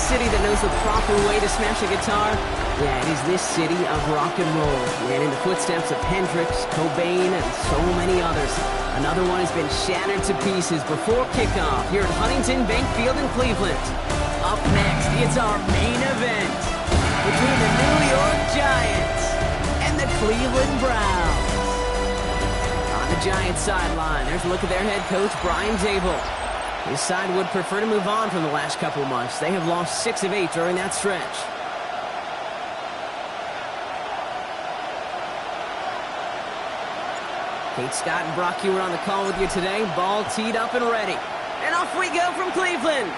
city that knows the proper way to smash a guitar, yeah, it is this city of rock and roll. And in the footsteps of Hendrix, Cobain, and so many others, another one has been shattered to pieces before kickoff here at Huntington Bank Field in Cleveland. Up next, it's our main event between the New York Giants and the Cleveland Browns. On the Giants sideline, there's a look at their head coach, Brian Dable. His side would prefer to move on from the last couple of months. They have lost 6 of 8 during that stretch. Kate Scott and Brock Hewer on the call with you today. Ball teed up and ready. And off we go from Cleveland.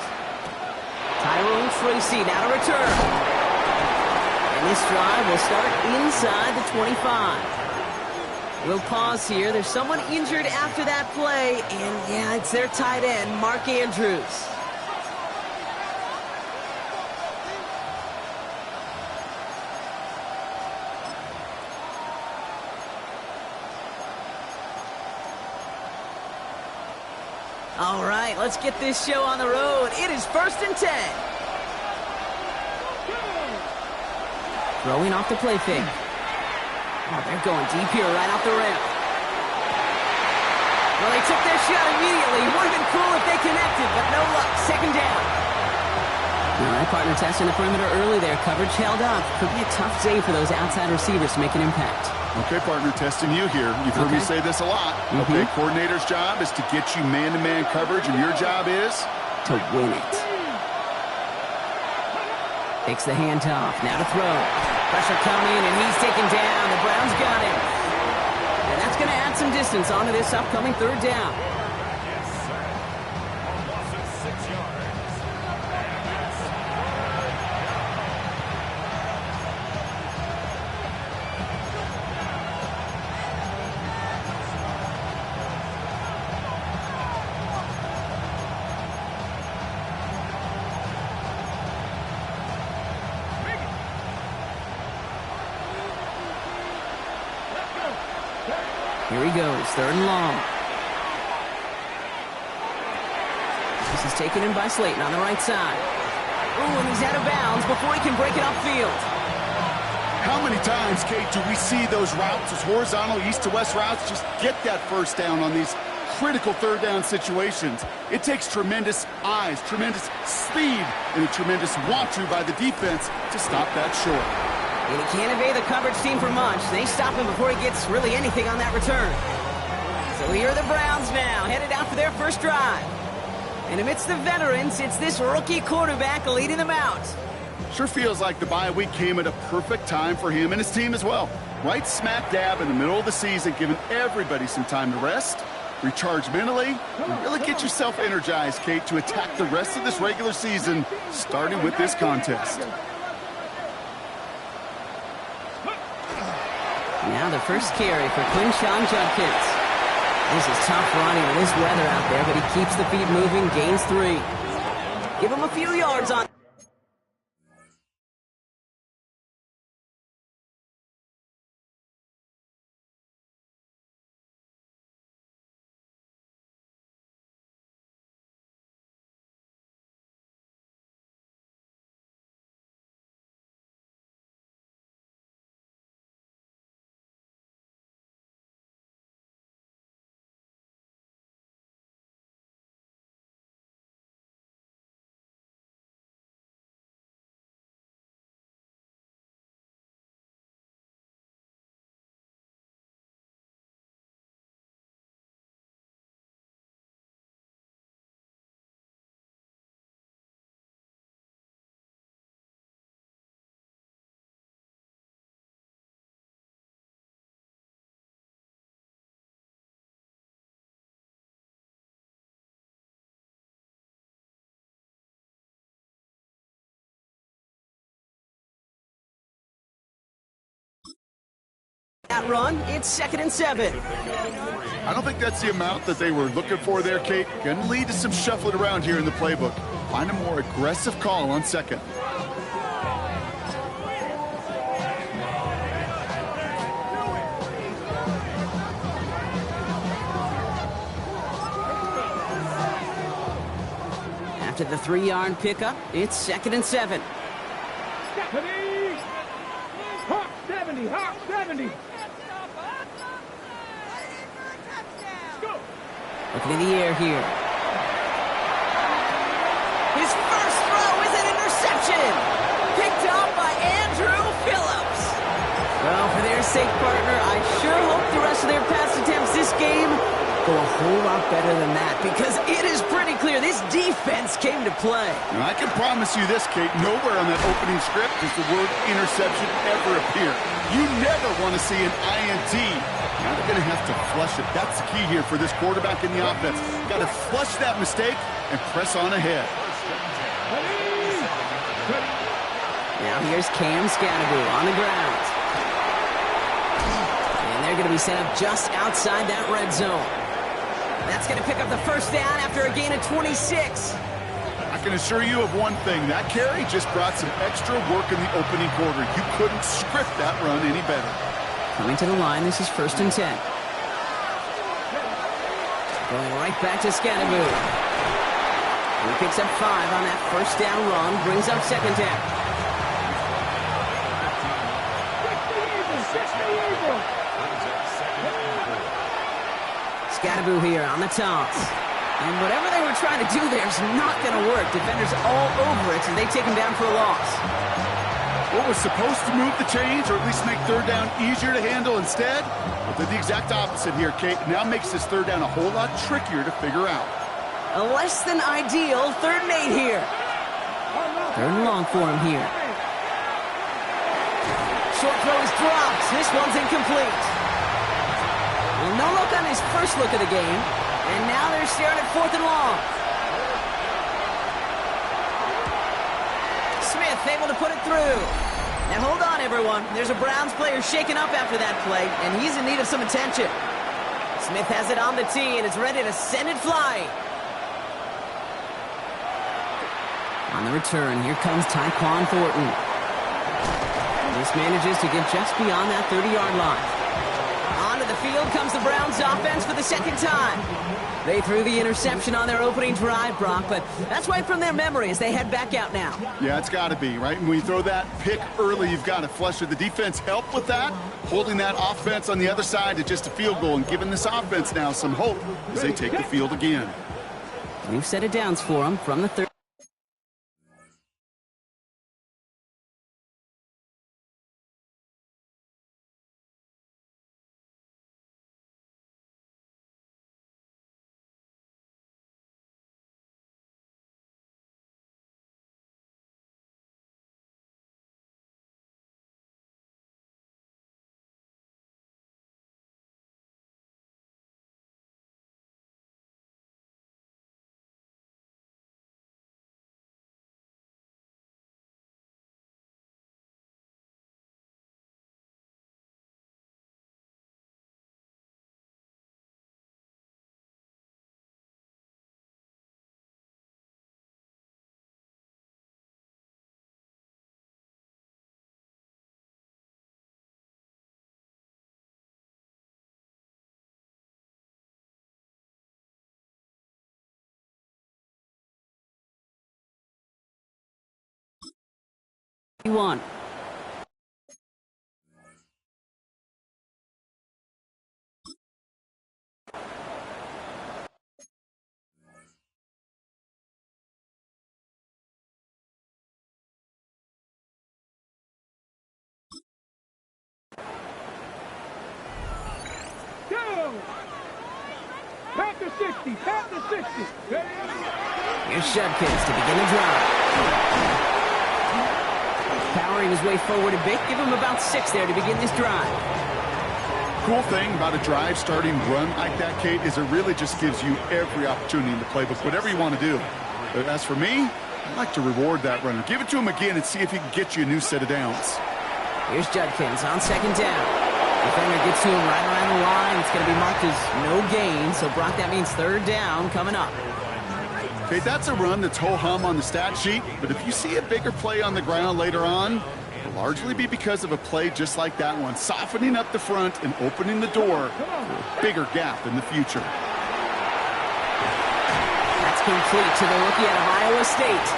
Tyrone Tracy now to return. And this drive will start inside the 25. We'll pause here. There's someone injured after that play, and yeah, it's their tight end, Mark Andrews. All right, let's get this show on the road. It is 1st and 10. Throwing off the play fake. Oh, they're going deep here right off the rim. Well, they took their shot immediately. Would have been cool if they connected, but no luck. 2nd down. All right, partner testing the perimeter early there. Coverage held up. Could be a tough day for those outside receivers to make an impact. Okay, partner, testing you here. You've heard me say this a lot. Okay, coordinator's job is to get you man-to-man coverage, and your job is? To win it. Takes the handoff. Now to throw. Pressure coming, and he's taken down. The Browns got him. And that's going to add some distance onto this upcoming 3rd down. Here he goes, 3rd and long. This is taken in by Slayton on the right side. Ooh, and he's out of bounds before he can break it upfield. How many times, Kate, do we see those routes, those horizontal east-to-west routes, just get that 1st down on these critical 3rd down situations? It takes tremendous eyes, tremendous speed, and a tremendous want-to by the defense to stop that short. And he can't evade the coverage team for much. They stop him before he gets really anything on that return. So here are the Browns now, headed out for their first drive. And amidst the veterans, it's this rookie quarterback leading them out. Sure feels like the bye week came at a perfect time for him and his team as well. Right smack dab in the middle of the season, giving everybody some time to rest, recharge mentally, and really get yourself energized, Kate, to attack the rest of this regular season, starting with this contest. Now the first carry for Quinshawn Judkins. This is tough running in this weather out there, but he keeps the feet moving, gains 3. Give him a few yards on. That run, it's 2nd and 7. I don't think that's the amount that they were looking for there, Kate. Going to lead to some shuffling around here in the playbook. Find a more aggressive call on 2nd. After the 3-yard pickup, it's 2nd and 7. Stephanie! Hawk 70! Hawk 70! Looking in the air here. His first throw is an interception. Picked off by Andrew Phillips. Well, for their sake, partner, I sure hope the rest of their pass attempts this game go a whole lot better than that, because it is pretty clear this defense came to play. And I can promise you this, Kate, nowhere on that opening script does the word interception ever appear. You never want to see an INT. Now they're going to have to flush it. That's the key here for this quarterback in the offense. Got to flush that mistake and press on ahead. Now here's Cam Scatterby on the ground. And they're going to be set up just outside that red zone. That's going to pick up the first down after a gain of 26. I can assure you of one thing. That carry just brought some extra work in the opening quarter. You couldn't script that run any better. Coming to the line, this is 1st and 10. Going right back to Scatterby. He picks up 5 on that first down run, brings up 2nd down. Scatterby here on the toss. And whatever they were trying to do there is not going to work. Defenders all over it, and they take him down for a loss. What was supposed to move the chains, or at least make 3rd down easier to handle instead? Well, did the exact opposite here, Kate. Now makes this 3rd down a whole lot trickier to figure out. A less than ideal 3rd and 8 here. 3rd and long for him here. Short throw is dropped. This one's incomplete. Well, no look on his first look of the game. And now they're staring at 4th and long. Smith able to put it through. Now hold on, everyone. There's a Browns player shaken up after that play, and he's in need of some attention. Smith has it on the tee and is ready to send it flying. On the return, here comes Tyquan Thornton. This manages to get just beyond that 30-yard line. Onto the field comes the Browns offense for the 2nd time. They threw the interception on their opening drive, Brock, but that's right from their memory as they head back out now. Yeah, it's got to be, right? When you throw that pick early, you've got to flush it. The defense helped with that, holding that offense on the other side to just a field goal and giving this offense now some hope as they take the field again. We've set it downs for them from the 30. One. Go! Pat the 60, pat the 60. Here's Judkins to begin the drive. Powering his way forward a bit. Give him about 6 there to begin this drive. Cool thing about a drive starting run like that, Kate, is it really just gives you every opportunity in the playbook, whatever you want to do. But as for me, I like to reward that runner. Give it to him again and see if he can get you a new set of downs. Here's Judkins on 2nd down. Defender gets to him right around the line. It's going to be marked as no gain. So, Brock, that means 3rd down coming up. Okay, that's a run that's ho-hum on the stat sheet, but if you see a bigger play on the ground later on, it'll largely be because of a play just like that one, softening up the front and opening the door for a bigger gap in the future. That's complete to the rookie out of Iowa State.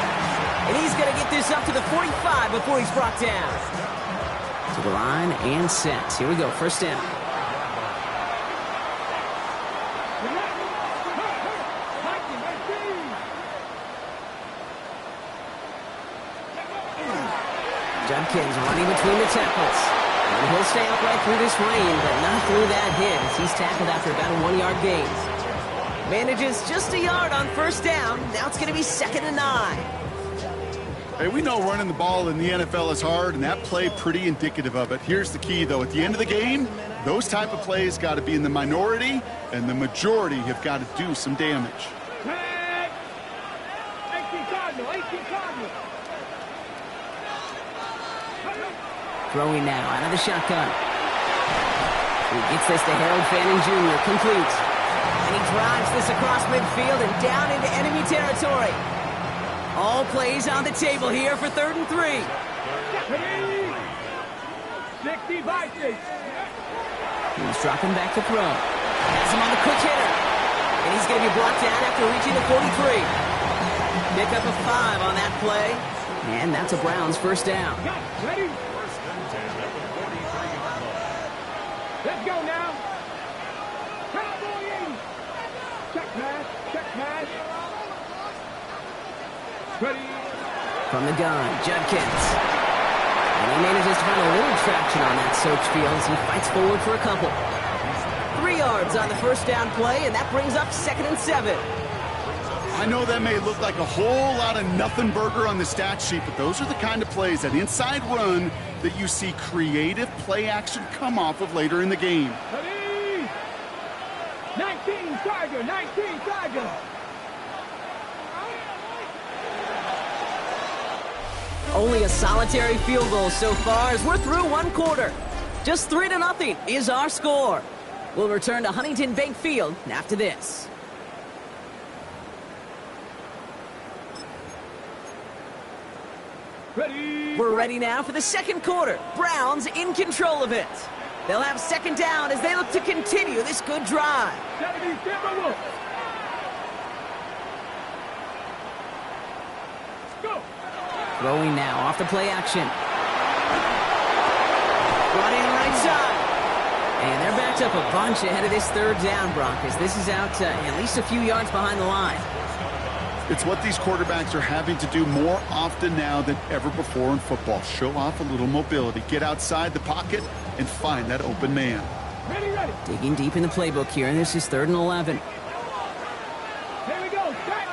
And he's going to get this up to the 45 before he's brought down. To the line and set. Here we go, first down. Judkins running between the tackles. And he'll stay upright through this rain, but not through that hit as he's tackled after about a 1-yard gain. Manages just a yard on first down. Now it's going to be 2nd and 9. Hey, we know running the ball in the NFL is hard, and that play pretty indicative of it. Here's the key, though. At the end of the game, those type of plays got to be in the minority, and the majority have got to do some damage. 18 Cardinal, 18 Cardinal. Throwing now out of the shotgun. He gets this to Harold Fanning Jr. Complete. And he drives this across midfield and down into enemy territory. All plays on the table here for 3rd and 3. 60 by 6. He's dropping back to throw. Has him on the quick hitter. And he's going to be brought down after reaching the 43. Pick up a 5 on that play. And that's a Browns first down. Ready? Let's go now. Cowboy in. Check pass. Check pass. Ready. From the gun, Judkins. And he manages to find a little traction on that search field as he fights forward for a couple. 3 yards on the first down play, and that brings up 2nd and 7. I know that may look like a whole lot of nothing burger on the stat sheet, but those are the kind of plays, that inside run, that you see creative play action come off of later in the game. Ready. 19 Tiger. 19 Tiger. Only a solitary field goal so far as we're through 1 quarter. Just 3-0 is our score. We'll return to Huntington Bank Field after this. Ready. We're ready now for the 2nd quarter. Browns in control of it. They'll have 2nd down as they look to continue this good drive. 70 Timberwolves. Go. Throwing now off the play action. Running right side. And they're backed up a bunch ahead of this 3rd down, Broncos. This is out at least a few yards behind the line. It's what these quarterbacks are having to do more often now than ever before in football. Show off a little mobility. Get outside the pocket and find that open man. Ready, ready. Digging deep in the playbook here, and this is 3rd and 11. Here we go. Set.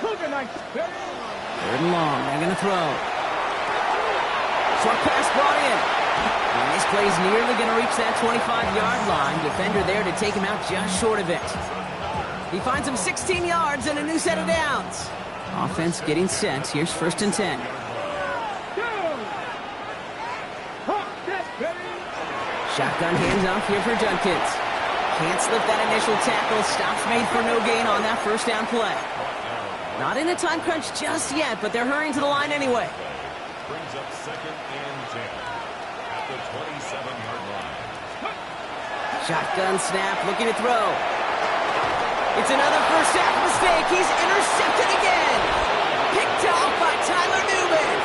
Cougar night. 3rd and long. They're going to throw. Short pass brought in. And this play's nearly going to reach that 25-yard line. Defender there to take him out just short of it. He finds him 16 yards and a new set of downs. Offense getting set. Here's 1st and 10. Shotgun handoff here for Judkins. Can't slip that initial tackle. Stops made for no gain on that first down play. Not in a time crunch just yet, but they're hurrying to the line anyway. Brings up 2nd and 10 at the 27-yard line. Shotgun snap, looking to throw. It's another first half mistake. He's intercepted again. Picked off by Tyler Newman.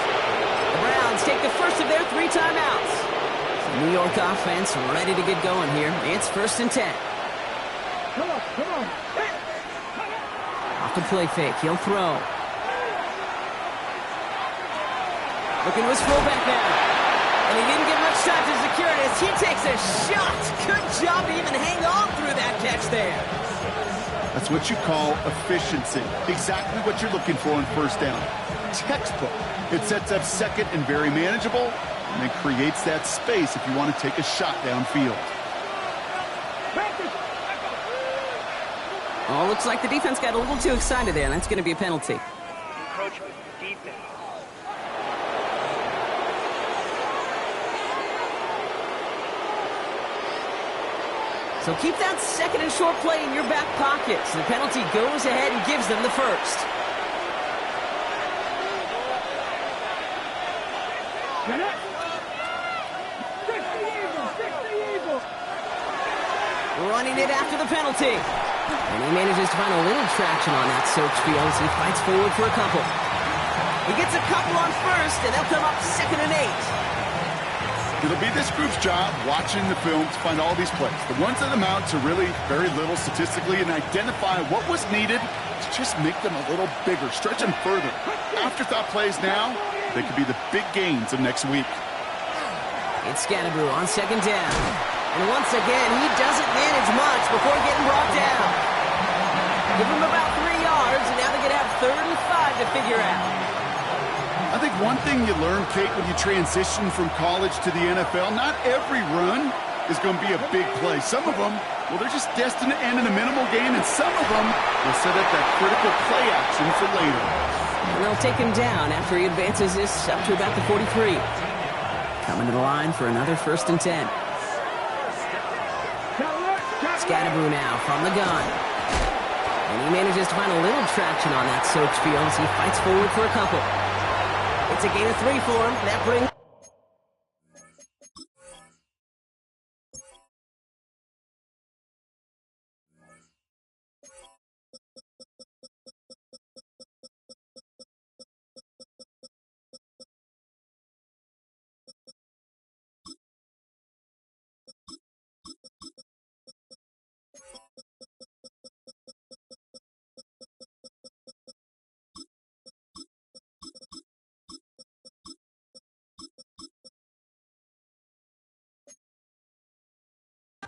The Browns take the first of their 3 timeouts. The New York offense ready to get going here. It's 1st and 10. Come on, come on. Off the play fake, he'll throw. Looking to his fullback now. And he didn't get much time to secure it as he takes a shot. Good job to even hang on through that catch there. That's what you call efficiency. Exactly what you're looking for in first down. Textbook. It sets up 2nd and very manageable, and it creates that space if you want to take a shot downfield. Oh, looks like the defense got a little too excited there, and that's going to be a penalty. Encroachment defense. So keep that 2nd and short play in your back pocket. So the penalty goes ahead and gives them the first. running it after the penalty. And he manages to find a little traction on that search field as he fights forward for a couple. He gets a couple on first, and they'll come up 2nd and 8. It'll be this group's job watching the film to find all these plays. The ones that amount to really very little statistically and identify what was needed to just make them a little bigger, stretch them further. Afterthought plays now, they could be the big gains of next week. It's Scatterboo on 2nd down. And once again, he doesn't manage much before getting brought down. Give him about 3 yards, and now they're going to have 3rd and 5 to figure out. I think one thing you learn, Kate, when you transition from college to the NFL, not every run is going to be a big play. Some of them, well, they're just destined to end in a minimal gain, and some of them will set up that critical play action for later. And they'll take him down after he advances this up to about the 43. Coming to the line for another 1st and 10. Scatterboo now from the gun. And he manages to find a little traction on that search field as he fights forward for a couple. It's a gain of 3 for him. That brings...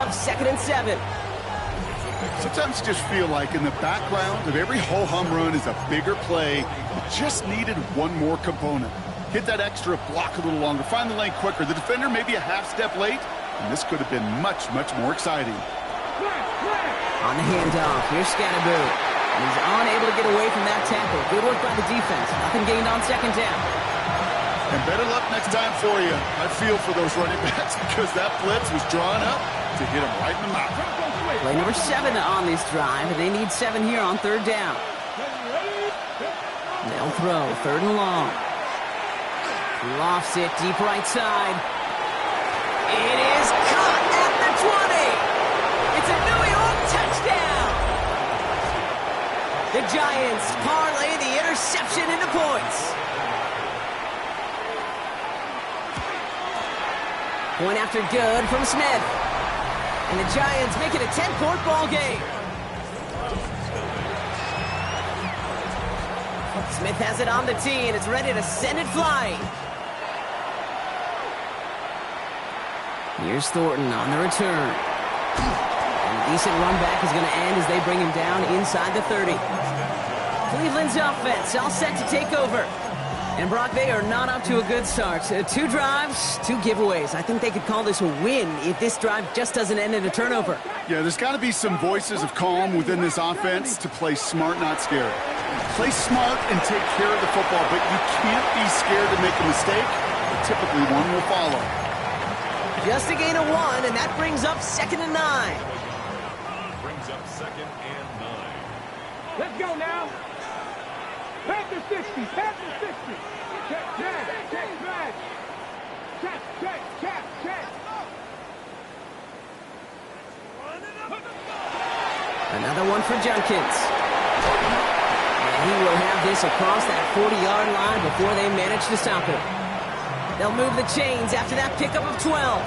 up 2nd and 7. Sometimes you just feel like in the background of every ho-hum run is a bigger play. It just needed one more component. Hit that extra block a little longer, find the lane quicker. The defender maybe a half step late, and this could have been much, much more exciting. On the handoff, here's Scatterboo. And he's unable to get away from that tackle. Good work by the defense. Nothing gained on 2nd down. And better luck next time for you. I feel for those running backs because that blitz was drawn up to hit him right in the mouth. Play number 7 on this drive, and they need 7 here on 3rd down. They'll throw 3rd and long. Lofts it deep right side. It is caught at the 20. It's a New York touchdown. The Giants parlay the interception into points. Point after good from Smith. And the Giants make it a 10-point ball game. Smith has it on the tee, and it's ready to send it flying. Here's Thornton on the return. And a decent run back is going to end as they bring him down inside the 30. Cleveland's offense all set to take over. And, Brock, they are not up to a good start. 2 drives, 2 giveaways. I think they could call this a win if this drive just doesn't end in a turnover. Yeah, there's got to be some voices of calm within this offense to play smart, not scared. Play smart and take care of the football, but you can't be scared to make a mistake. Typically, one will follow. Just a gain of 1, and that brings up 2nd and 9. Brings up 2nd and 9. Let's go now. Pass the 60. Pass the 60. Check, back. Check. Another one for Junkins. And he will have this across that 40-yard line before they manage to stop him. They'll move the chains after that pickup of 12.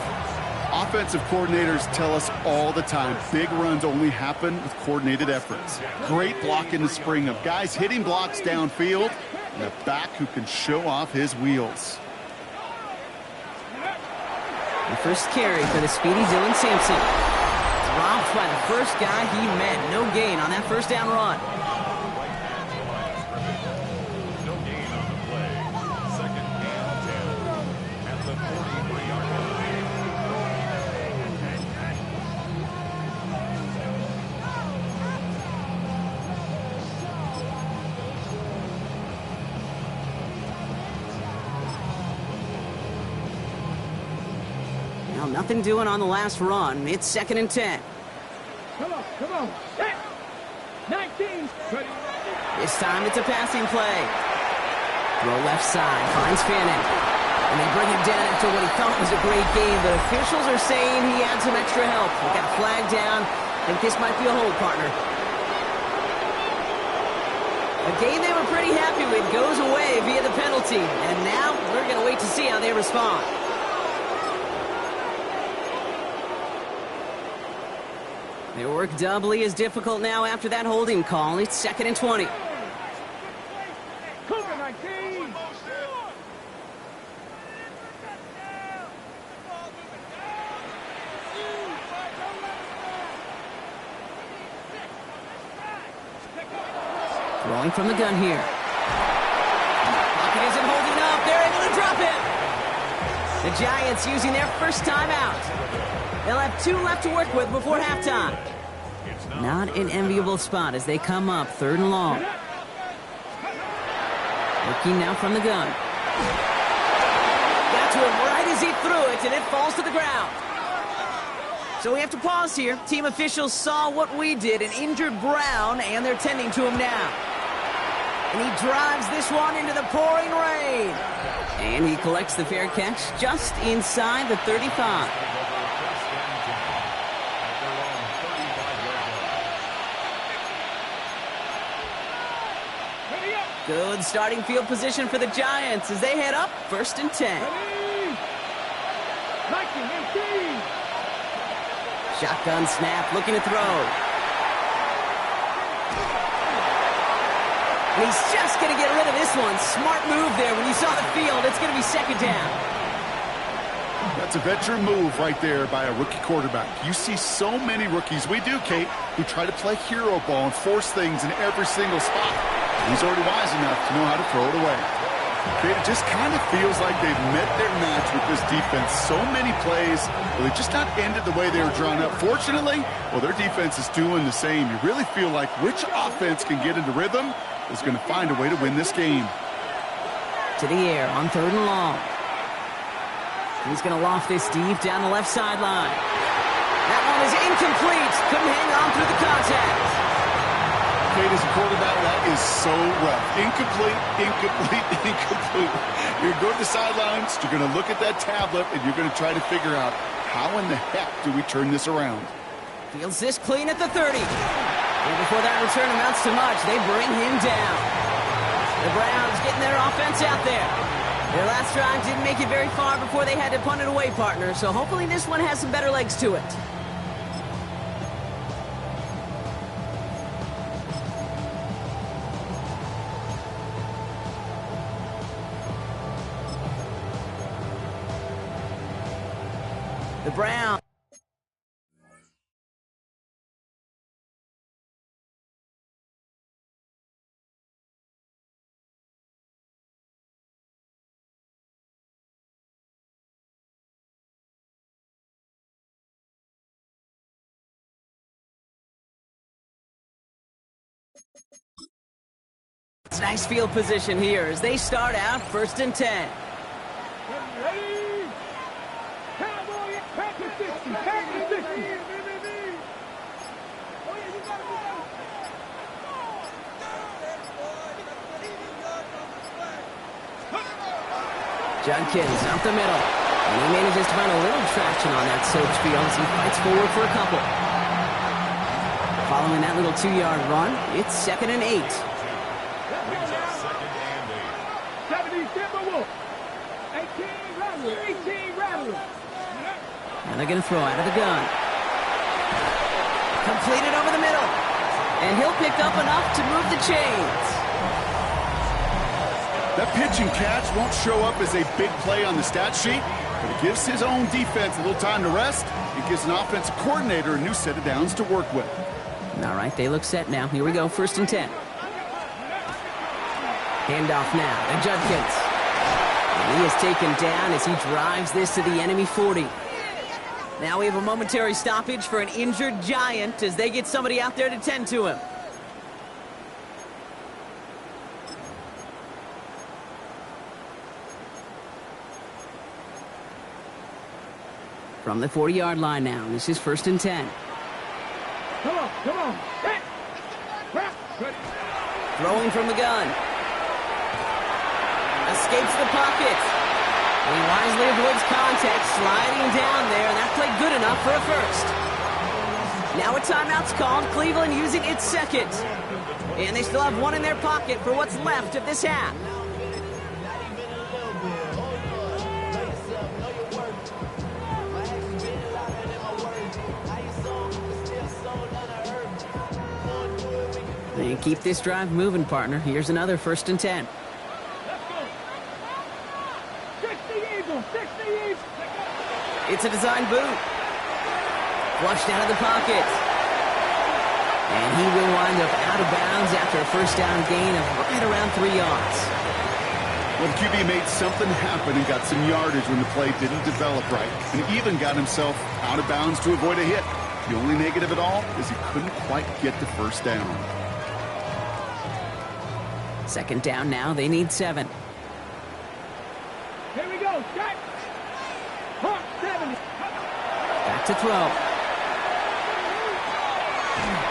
Offensive coordinators tell us all the time, big runs only happen with coordinated efforts. Great block in the spring of guys hitting blocks downfield, and a back who can show off his wheels. The first carry for the speedy Dylan Sampson. Dropped by the first guy he met. No gain on that first down run. No gain on the play. 2nd and 10 at the 43-yard line. Now, nothing doing on the last run. It's 2nd and 10. Come on. 19. This time it's a passing play. Throw left side, finds Fannin. And they bring him down after what he thought was a great game, but officials are saying he had some extra help. He got flagged down, think this might be a hold, partner. A game they were pretty happy with goes away via the penalty. And now we're going to wait to see how they respond. Their work doubly as difficult now after that holding call. It's 2nd and 20. Cougar 19. Throwing from the gun here. Pocket isn't holding up. They're able to drop it. The Giants using their first time out. They'll have 2 left to work with before halftime. Not an enviable spot as they come up 3rd and long. Looking now from the gun. Got to him right as he threw it, and it falls to the ground. So we have to pause here. Team officials saw what we did, an injured Brown, and they're tending to him now. And he drives this one into the pouring rain. And he collects the fair catch just inside the 35. Good starting field position for the Giants as they head up 1st and 10. 19, Shotgun snap, looking to throw. And he's just going to get rid of this one. Smart move there. When you saw the field, it's going to be 2nd down. That's a veteran move right there by a rookie quarterback. You see so many rookies, we do, Kate, who try to play hero ball and force things in every single spot. He's already wise enough to know how to throw it away. Kate, it just kind of feels like they've met their match with this defense. So many plays, well, they just not ended the way they were drawn up. Fortunately, well, their defense is doing the same. You really feel like which offense can get into rhythm is going to find a way to win this game. To the air on 3rd and long. He's going to loft this deep down the left sideline. That one is incomplete. Couldn't hang on through the contact. Kate, as a quarterback, that is so rough. Incomplete, incomplete, incomplete. You're going to the sidelines, you're going to look at that tablet, and you're going to try to figure out how in the heck do we turn this around. Fields this clean at the 30. And before that return amounts to much, they bring him down. The Browns getting their offense out there. Their last drive didn't make it very far before they had to punt it away, partner, so hopefully this one has some better legs to it. The Browns. It's nice field position here as they start out 1st and 10. ready. Cowboy, back to 60, back to 60. Judkins up the middle. And he manages to find a little traction on that soaked field as he fights forward for a couple. Following that little 2-yard run, it's 2nd and 8. 70 Timberwolves. 18 Rattlers. 18 Rattlers. And they're going to throw out of the gun. Completed over the middle. And he'll pick up enough to move the chains. That pitch and catch won't show up as a big play on the stat sheet, but it gives his own defense a little time to rest. It gives an offensive coordinator a new set of downs to work with. All right, they look set now. Here we go, 1st and 10. Handoff now to Judkins. And he is taken down as he drives this to the enemy 40. Now we have a momentary stoppage for an injured Giant as they get somebody out there to tend to him. From the 40-yard line now, this is 1st and 10. Come on, come on. Hey. Throwing from the gun. Escapes the pocket. And he wisely avoids contact, sliding down there, and that played good enough for a first. Now a timeout's called. Cleveland using its second. And they still have one in their pocket for what's left of this half. And keep this drive moving, partner. Here's another 1st and 10. Let's go. 60 Eagles, 60 Eagles. It's a design boot. Flushed out of the pocket. And he will wind up out of bounds after a 1st down gain of right around 3 yards. Well, the QB made something happen and got some yardage when the play didn't develop right. And even got himself out of bounds to avoid a hit. The only negative at all is he couldn't quite get the 1st down. 2nd down now. They need 7. Here we go. Set. Hawk 70. Back to throw.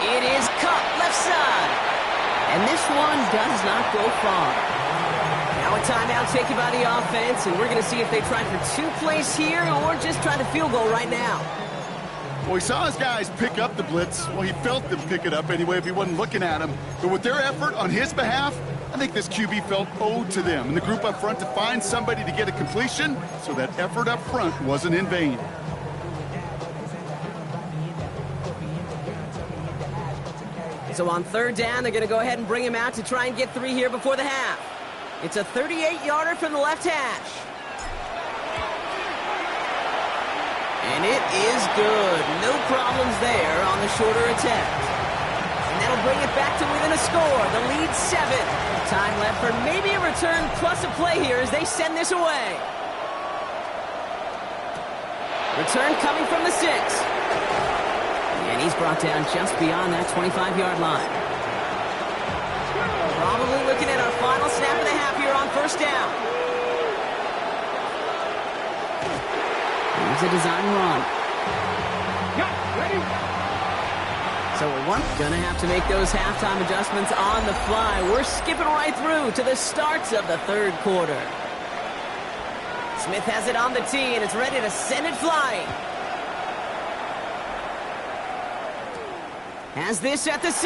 It is caught left side. And this one does not go far. Now a timeout taken by the offense, and we're going to see if they try for 2 plays here or just try the field goal right now. Well, he saw his guys pick up the blitz. Well, he felt them pick it up anyway if he wasn't looking at him. But with their effort on his behalf, I think this QB felt owed to them and the group up front to find somebody to get a completion, so that effort up front wasn't in vain. So on 3rd down, they're going to go ahead and bring him out to try and get 3 here before the half. It's a 38-yarder from the left hash. And it is good. No problems there on the shorter attempt. And that'll bring it back to within a score. The lead 7. Time left for maybe a return plus a play here as they send this away. Return coming from the 6. And he's brought down just beyond that 25-yard line. Probably looking at our final snap of the half here on 1st down. Here's a design run. Yeah, ready? So we're gonna have to make those halftime adjustments on the fly. We're skipping right through to the starts of the 3rd quarter. Smith has it on the tee, and it's ready to send it flying. Has this at the 6.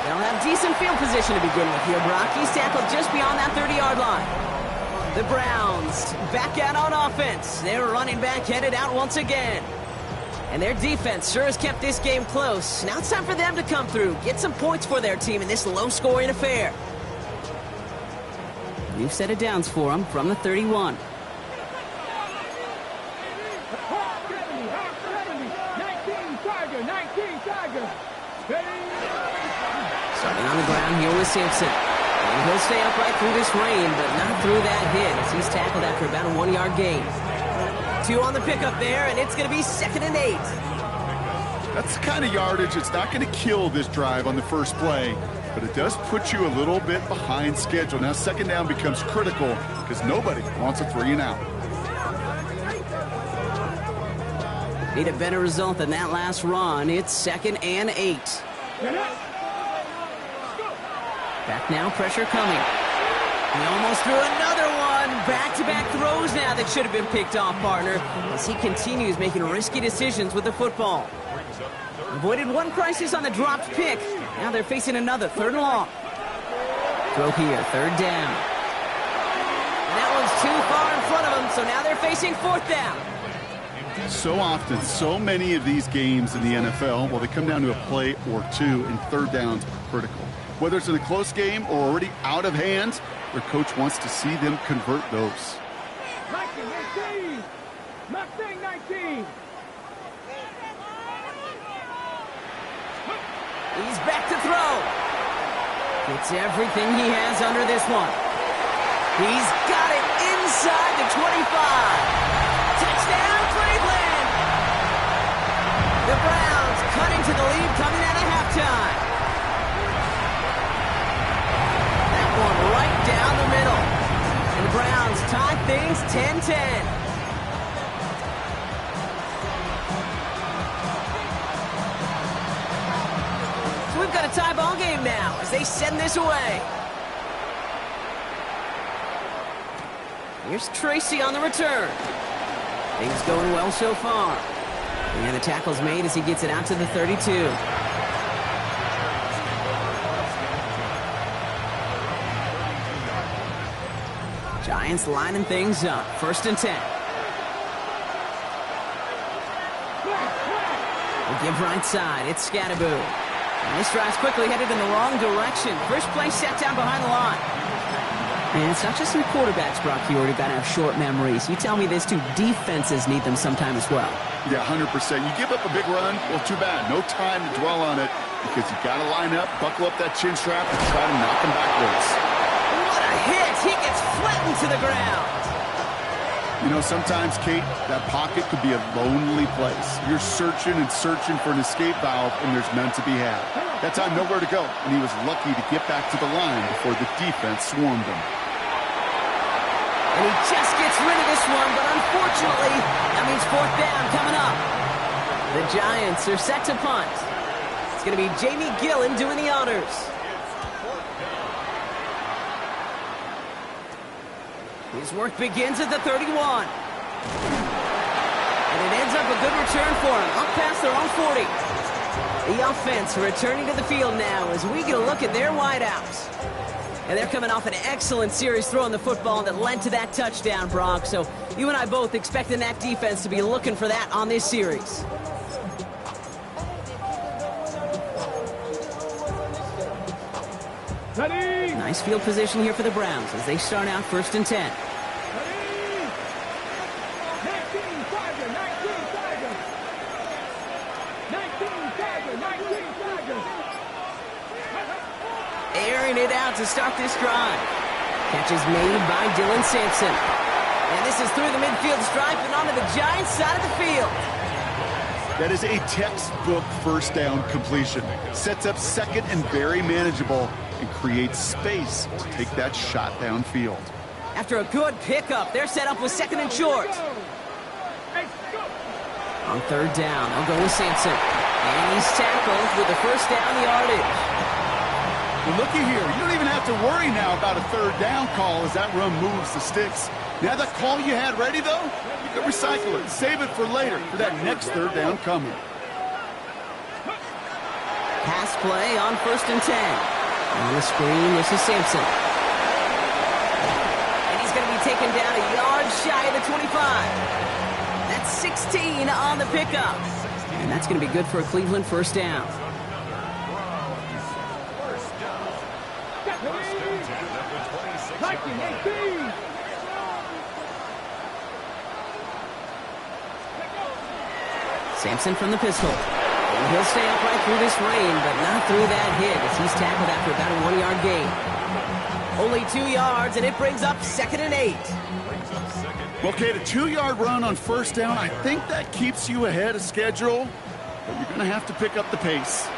They'll have decent field position to begin with here, Brock. He's tackled just beyond that 30-yard line. The Browns back out on offense. Their running back headed out once again. And their defense sure has kept this game close. Now it's time for them to come through, get some points for their team in this low-scoring affair. New set of downs for them from the 31. Hawk 70, Hawk 70. 19 Tiger, 19 Tiger. Ready? Starting on the ground here with Simpson. And he'll stay upright through this rain, but not through that hit as he's tackled after about a 1-yard gain. 2 on the pickup there, and it's going to be 2nd and 8. That's the kind of yardage that's not going to kill this drive on the first play, but it does put you a little bit behind schedule. Now 2nd down becomes critical because nobody wants a 3 and out. Need a better result than that last run. It's 2nd and 8. Back now, pressure coming. He almost threw another one. Back-to-back throws now that should have been picked off, partner, as he continues making risky decisions with the football. Avoided one crisis on the dropped pick. Now they're facing another 3rd and long. Throw here, 3rd down. And that one's too far in front of them, so now they're facing 4th down. So often, so many of these games in the NFL, well, they come down to a play or 2, and 3rd downs are critical. Whether it's in a close game or already out of hand, their coach wants to see them convert those. 19, Mustang 19. He's back to throw. Gets everything he has under this one. He's got it inside the 25. Touchdown, Cleveland! The Browns cutting to the lead coming out of halftime. That one right down the middle. And the Browns tie things 10-10. So we've got a tie ball game now as they send this away. Here's Tracy on the return. Things going well so far. And the tackle's made as he gets it out to the 32. Giants lining things up. 1st and 10. We'll give right side. It's Scatterboo. And this drive's quickly headed in the wrong direction. First play set down behind the line. And it's not just the quarterbacks, Brock. You already got to have short memories. You tell me this too. Defenses need them sometime as well. Yeah, 100%. You give up a big run, well, too bad. No time to dwell on it because you got to line up, buckle up that chin strap, and try to knock him backwards. What a hit! He gets flattened to the ground. You know, sometimes, Kate, that pocket could be a lonely place. You're searching and searching for an escape valve, and there's none to be had. That time, nowhere to go, and he was lucky to get back to the line before the defense swarmed him. And he just gets rid of this one, but unfortunately, that means 4th down coming up. The Giants are set to punt. It's going to be Jamie Gillen doing the honors. His work begins at the 31. And it ends up a good return for him, up past their own 40. The offense returning to the field now as we get a look at their wideouts. And they're coming off an excellent series throwing the football that led to that touchdown, Brock. So you and I both expecting that defense to be looking for that on this series. Ready? Nice field position here for the Browns as they start out 1st and 10. Ready? 19 Tiger, 19 Tiger. 19 Tiger, 19 Tiger. Airing it out to start this drive. Catch is made by Dylan Sampson. And this is through the midfield stripe and onto the Giants side of the field. That is a textbook 1st down completion. Sets up 2nd and very manageable and creates space to take that shot downfield. After a good pickup, they're set up with 2nd and short. On 3rd down, they'll go with Sampson. And he's tackled with the 1st down yardage. Well, looky here. You don't even have to worry now about a 3rd down call as that run moves the sticks. Now that call you had ready, though, you can recycle it. Save it for later for that next 3rd down coming. Pass play on 1st and 10. On the screen, this is Sampson. And he's going to be taken down a yard shy of the 25. That's 16 on the pickup. And that's going to be good for a Cleveland 1st down. Sampson from the pistol. And he'll stay upright through this rain, but not through that hit as he's tackled after about a 1-yard gain. Only 2 yards, and it brings up 2nd and 8. Well, Kate, a 2-yard run on 1st down, I think that keeps you ahead of schedule, but you're going to have to pick up the pace.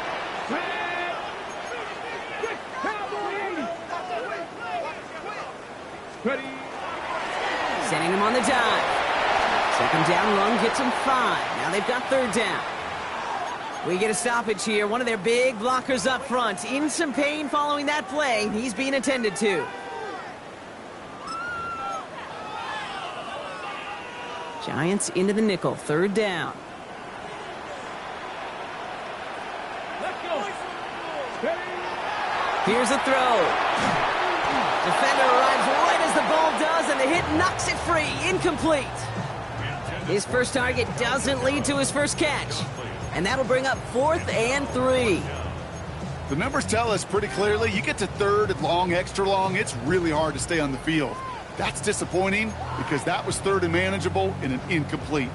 Ready? Sending him on the dive. 2nd down run gets him 5. Now they've got 3rd down. We get a stoppage here. One of their big blockers up front. In some pain following that play. He's being attended to. Giants into the nickel. 3rd down. Let's go. Here's a throw. Defender arrives right as the ball does, and the hit knocks it free. Incomplete. His first target doesn't lead to his first catch. And that'll bring up 4th and 3. The numbers tell us pretty clearly, you get to 3rd and long, extra long, it's really hard to stay on the field. That's disappointing because that was 3rd and manageable and an incomplete.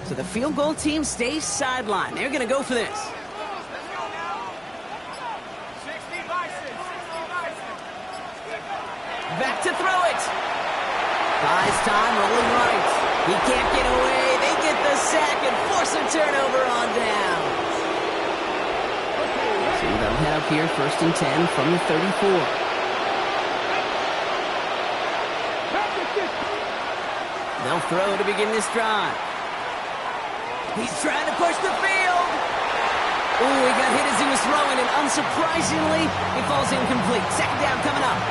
So the field goal team stays sidelined. They're going to go for this. Back to throw it. Buys time, rolling right. He can't get away. They get the sack and force a turnover on down. So they'll have here 1st and 10 from the 34. They'll throw to begin this drive. He's trying to push the field. Ooh, he got hit as he was throwing, and unsurprisingly, it falls incomplete. 2nd down coming up.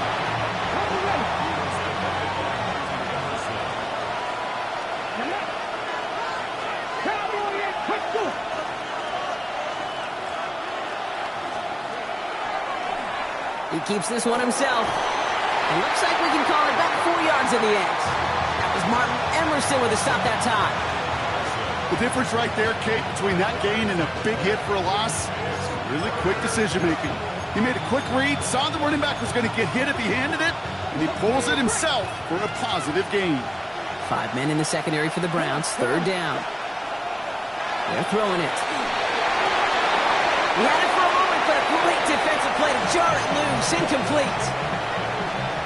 keeps this one himself. It looks like we can call it back 4 yards in the end. That was Martin Emerson with a stop that time. The difference right there, Kate, between that gain and a big hit for a loss is really quick decision-making. He made a quick read, saw the running back was going to get hit if he handed it, and he pulls it himself for a positive gain. 5 men in the secondary for the Browns. 3rd down. They're throwing it. He had it for a moment, but a great defensive play to jar it loose. Incomplete.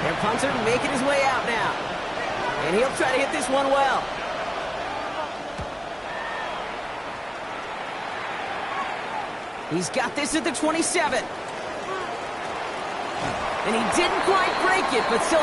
Their punter making his way out now. And he'll try to hit this one well. He's got this at the 27. And he didn't quite break it, but still...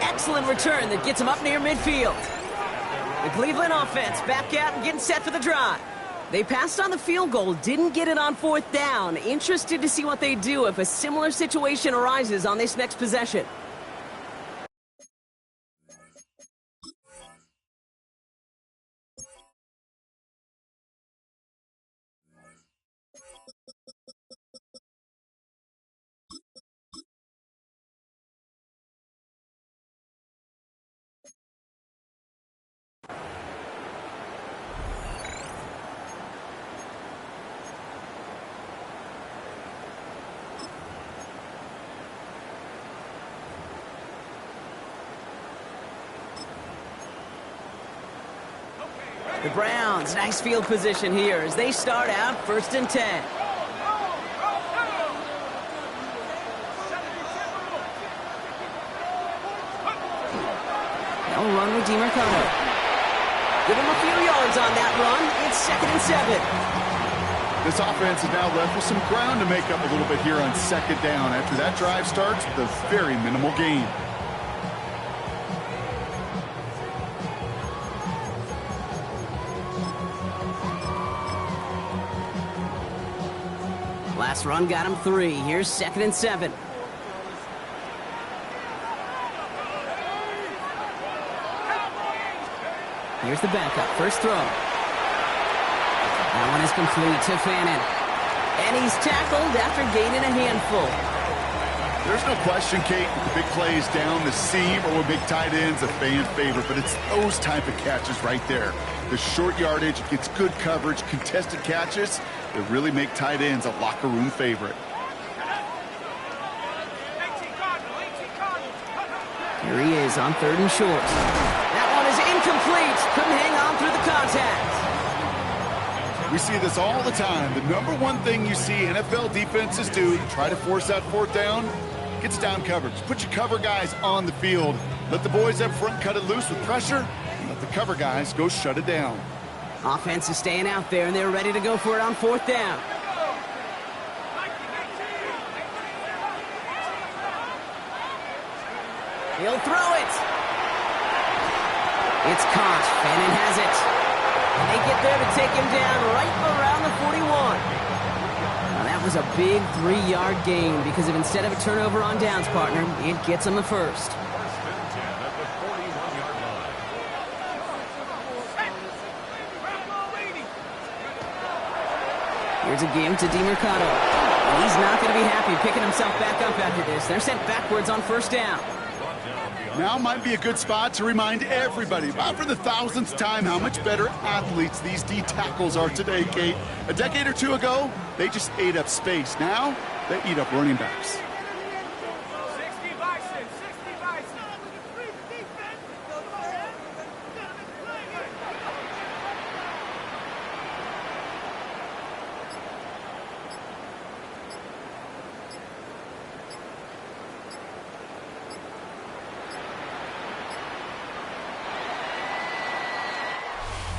Excellent return that gets him up near midfield. The Cleveland offense back out and getting set for the drive. They passed on the field goal, didn't get it on 4th down. Interested to see what they do if a similar situation arises on this next possession. The Browns, nice field position here as they start out 1st and 10. They'll run with DiMercado. Give him a few yards on that run. It's 2nd and 7. This offense is now left with some ground to make up a little bit here on 2nd down after that drive starts with a very minimal gain. Last run got him 3. Here's 2nd and 7. Here's the backup. First throw. That one is complete to Fannin. And he's tackled after gaining a handful. There's no question, Kate, that the big plays down the seam or with big tight ends a fan favorite, but it's those type of catches right there. The short yardage, it gets good coverage, contested catches that really make tight ends a locker room favorite. Here he is on 3rd and short. That one is incomplete. Couldn't hang on through the contact. We see this all the time. The number one thing you see NFL defenses do to try to force that 4th down, gets down coverage. Put your cover guys on the field. Let the boys up front cut it loose with pressure, and let the cover guys go shut it down. Offense is staying out there, and they're ready to go for it on 4th down. He'll throw it. It's caught. Fannin has it. And they get there to take him down right around the 41. Now that was a big 3-yard gain because if instead of a turnover on downs, partner, it gets him the first. 1st and 10 at the 41-yard line. Here's a game to DiMercado. And he's not going to be happy picking himself back up after this. They're sent backwards on 1st down. Now might be a good spot to remind everybody, about for the 1000th time, how much better athletes these D tackles are today, Kate. A decade or two ago, they just ate up space. Now, they eat up running backs. 60 Bison, 60 Bison.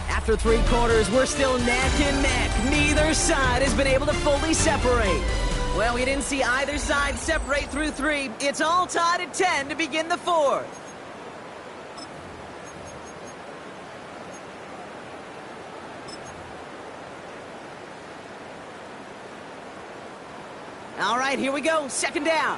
After 3 quarters, we're still neck and neck. Neither side has been able to fully separate. Well, we didn't see either side separate through 3. It's all tied at 10 to begin the 4th. All right, here we go. 2nd down.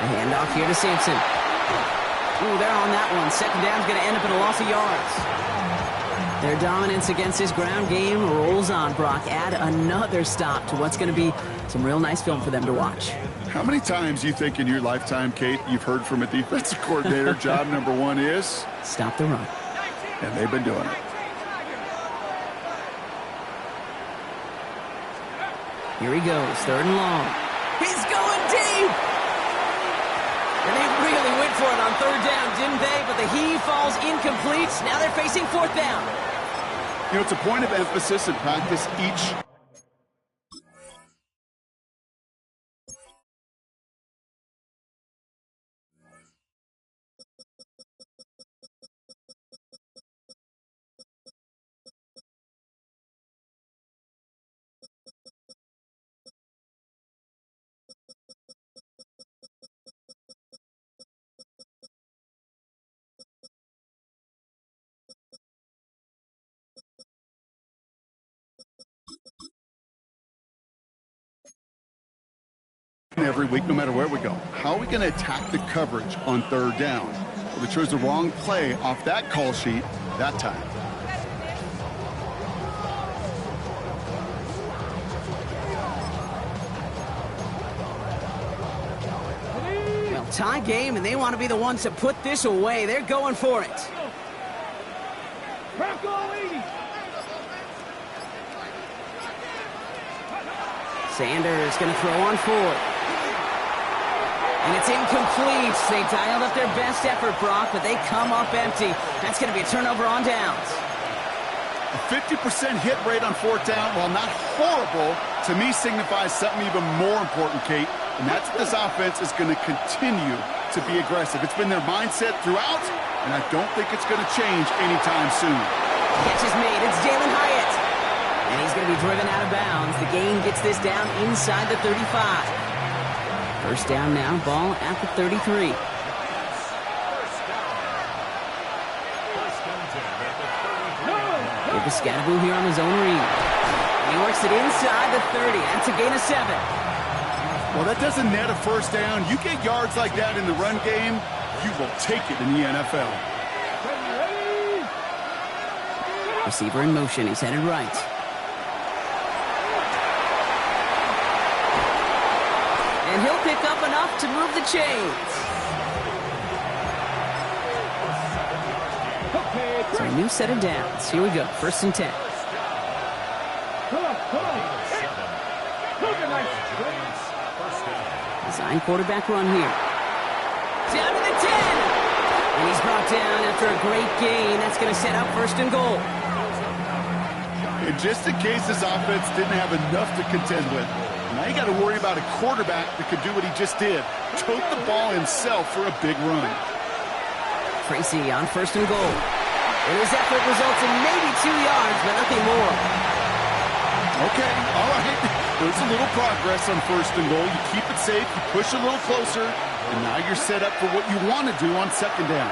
Handoff here to Sampson. Ooh, they're on that one. 2nd down's going to end up in a loss of yards. Their dominance against this ground game rolls on, Brock. Add another stop to what's going to be some real nice film for them to watch. How many times do you think in your lifetime, Kate, you've heard from a defensive coordinator, job number 1 is? Stop the run. And they've been doing it. Here he goes, 3rd and long. He's going deep! And they really went for it on 3rd down, didn't they? But the heave falls incomplete. Now they're facing 4th down. You know, it's a point of emphasis in practice each every week, no matter where we go. How are we going to attack the coverage on third down? Well, they chose the wrong play off that call sheet that time. Well, tie game, and they want to be the ones to put this away. They're going for it. Sanders going to throw on fourth. And it's incomplete. They dialed up their best effort, Brock, but they come up empty. That's going to be a turnover on downs. A 50% hit rate on fourth down, while not horrible, to me signifies something even more important, Kate, and that's that this offense is going to continue to be aggressive. It's been their mindset throughout, and I don't think it's going to change anytime soon. Catch is made. It's Jalen Hyatt. And he's going to be driven out of bounds. The gain gets this down inside the 35. First down now, ball at the 33. With the Scatteraboo here on his own read. And he works it inside the 30. That's a gain of 7. Well, that doesn't net a first down. You get yards like that in the run game, you will take it in the NFL. Receiver in motion. He's headed right. And he'll pick up enough to move the chains. So a new set of downs. Here we go. First and 10. Design quarterback run here. Down to the 10. And he's brought down after a great gain. That's going to set up first and goal. And just in case this offense didn't have enough to contend with, now you got to worry about a quarterback that could do what he just did. Tote the ball himself for a big run. Tracy on first and goal. And his effort results in maybe 2 yards, but nothing more. Okay, all right. There's a little progress on first and goal. You keep it safe, you push a little closer, and now you're set up for what you want to do on second down.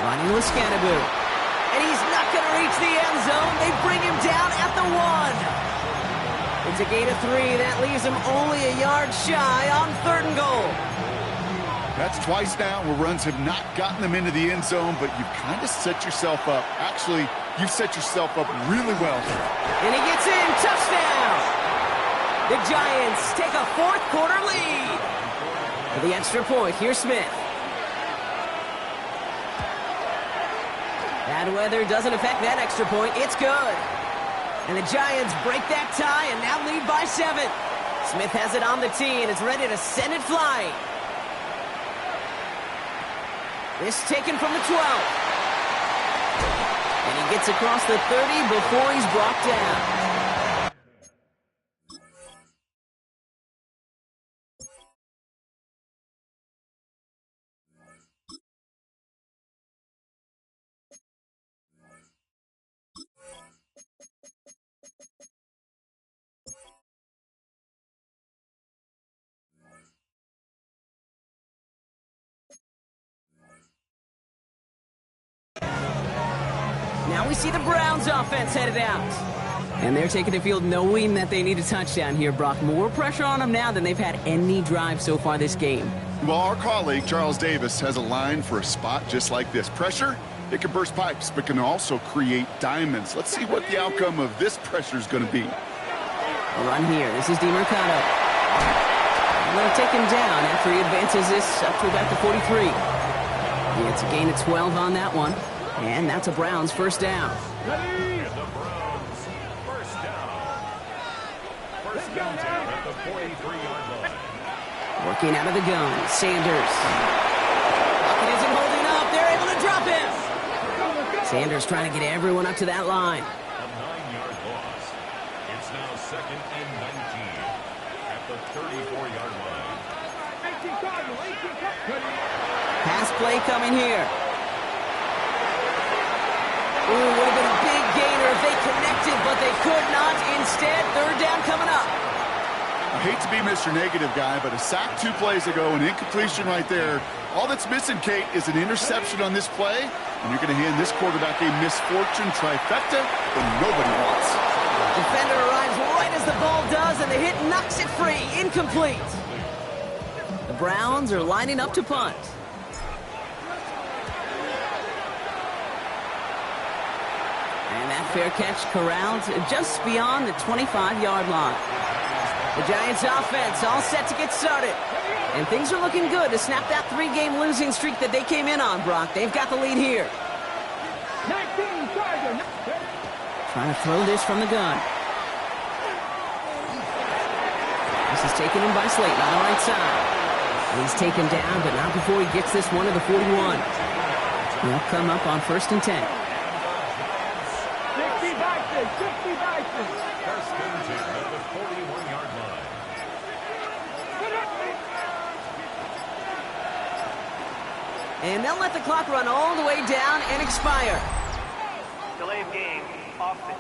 Running with Scatteraboo. And he's not going to reach the end zone. They bring him down at the 1. It's a gain of 3. That leaves him only a yard shy on third and goal. That's twice now where runs have not gotten them into the end zone, but you've kind of set yourself up. Actually, you've set yourself up really well. And he gets in. Touchdown! The Giants take a fourth quarter lead. For the extra point, here's Smith. Bad weather doesn't affect that extra point. It's good. And the Giants break that tie and now lead by 7. Smith has it on the tee and is ready to send it flying. This taken from the 12. And he gets across the 30 before he's brought down. Now we see the Browns offense headed out. And they're taking the field knowing that they need a touchdown here, Brock. More pressure on them now than they've had any drive so far this game. Well, our colleague, Charles Davis, has a line for a spot just like this. Pressure, it can burst pipes, but can also create diamonds. Let's see what the outcome of this pressure is going to be. A run here. This is DeMercado. They'll take him down after he advances this up to about the 43. It's a gain of 12 on that one. And that's a Browns first down. And the Browns first down. First down at the 43-yard line. Working out of the gun, Sanders. Pocket isn't holding up. They're able to drop him. Sanders trying to get everyone up to that line. A 9-yard loss. It's now second and 19 at the 34-yard line. Pass play coming here. Ooh, would have been a big gainer if they connected, but they could not. Instead, third down coming up. I hate to be Mr. Negative guy, but a sack 2 plays ago, an incompletion right there. All that's missing, Kate, is an interception on this play, and you're going to hand this quarterback a misfortune trifecta that nobody wants. Defender arrives right as the ball does, and the hit knocks it free. Incomplete. Browns are lining up to punt. And that fair catch corralled just beyond the 25-yard line. The Giants offense all set to get started. And things are looking good to snap that 3-game losing streak that they came in on, Brock. They've got the lead here. 19, Tiger. Trying to throw this from the gun. This is taken in by Slayton on the right side. He's taken down, but not before he gets this one to the 41. He'll come up on 1st and 10. 60 Vikings, 60 Vikings. First and 10 at the 41-yard line. And they'll let the clock run all the way down and expire. Delay of game, offense.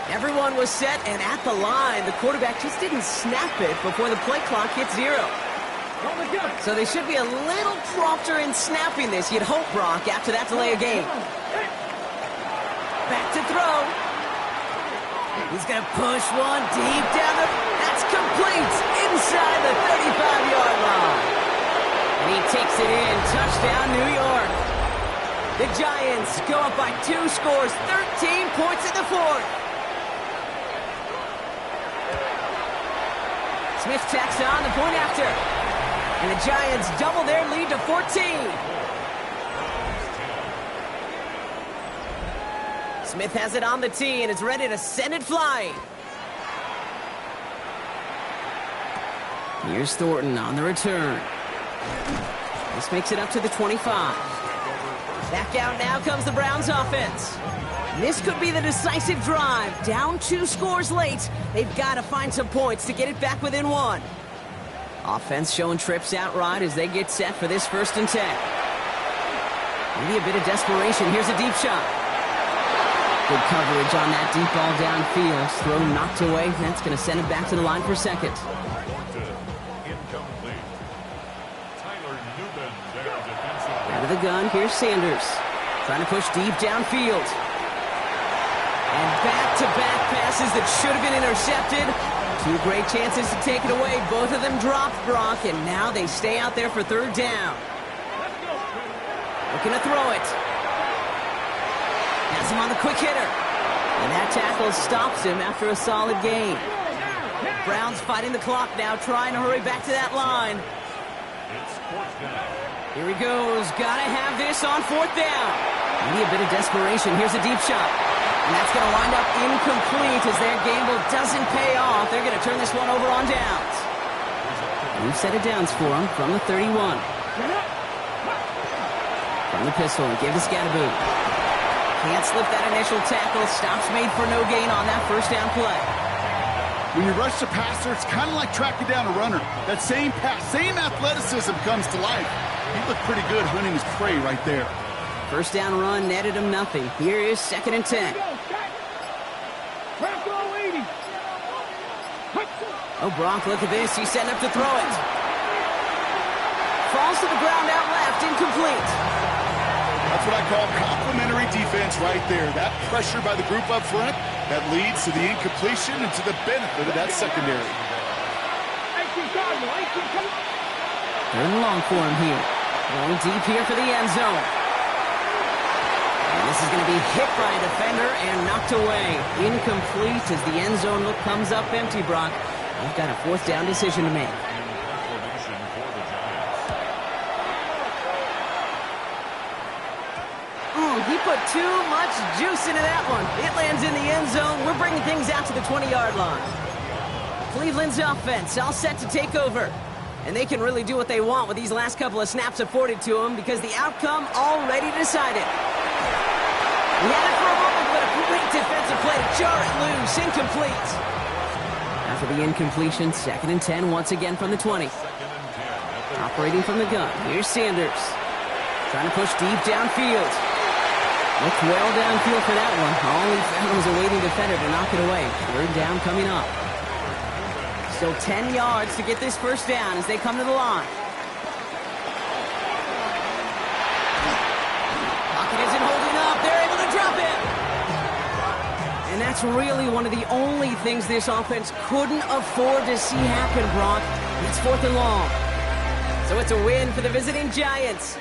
Everyone was set and at the line. The quarterback just didn't snap it before the play clock hit 0. So they should be a little prompter in snapping this, you'd hope, Brock, after that delay of game. Back to throw. He's going to push one deep down the... That's complete inside the 35-yard line. And he takes it in. Touchdown, New York. The Giants go up by 2 scores, 13 points in the 4th. Smith tacks on the point after. And the Giants double their lead to 14. Smith has it on the tee and is ready to send it flying. Here's Thornton on the return. This makes it up to the 25. Back out now comes the Browns offense. This could be the decisive drive. Down 2 scores late. They've got to find some points to get it back within 1. Offense showing trips outright as they get set for this 1st and 10. Maybe a bit of desperation. Here's a deep shot. Good coverage on that deep ball downfield. Throw knocked away. That's going to send it back to the line for 2nd. Out of the gun, here's Sanders. Trying to push deep downfield. And back-to-back passes that should have been intercepted. 2 great chances to take it away. Both of them dropped, Brock, and now they stay out there for 3rd down. Looking to throw it. Has him on the quick hitter. And that tackle stops him after a solid gain. Browns fighting the clock now, trying to hurry back to that line. Here he goes. Gotta have this on 4th down. Maybe a bit of desperation. Here's a deep shot. And that's going to wind up incomplete as their gamble doesn't pay off. They're going to turn this one over on downs. New set of downs for him from the 31. From the pistol, give to Scatterboot. Can't slip that initial tackle. Stops made for no gain on that 1st down play. When you rush the passer, it's kind of like tracking down a runner. That same pass, same athleticism comes to life. He looked pretty good hunting his prey right there. 1st down run netted him nothing. Here is 2nd and 10. Oh, Brock, look at this. He's setting up to throw it. Falls to the ground out left, incomplete. That's what I call complimentary defense right there. That pressure by the group up front, that leads to the incompletion and to the benefit of that secondary. 3rd and long for him here. Going deep here for the end zone. And this is going to be hit by a defender and knocked away. Incomplete as the end zone look comes up empty, Brock. They've got a 4th down decision to make. He put too much juice into that one. It lands in the end zone. We're bringing things out to the 20-yard line. Cleveland's offense all set to take over. And they can really do what they want with these last couple of snaps afforded to them because the outcome already decided. He had it for a moment, but a great defensive play to jar it loose. Incomplete. After the incompletion, 2nd and 10 once again from the 20. Operating from the gun. Here's Sanders. Trying to push deep downfield. Looked well downfield for that one. All he found was a waiting defender to knock it away. 3rd down coming up. Still 10 yards to get this 1st down as they come to the line. Pocket isn't holding up. They're able to drop it. And that's It's really one of the only things this offense couldn't afford to see happen, Brock. It's 4th and long. So it's a win for the visiting Giants.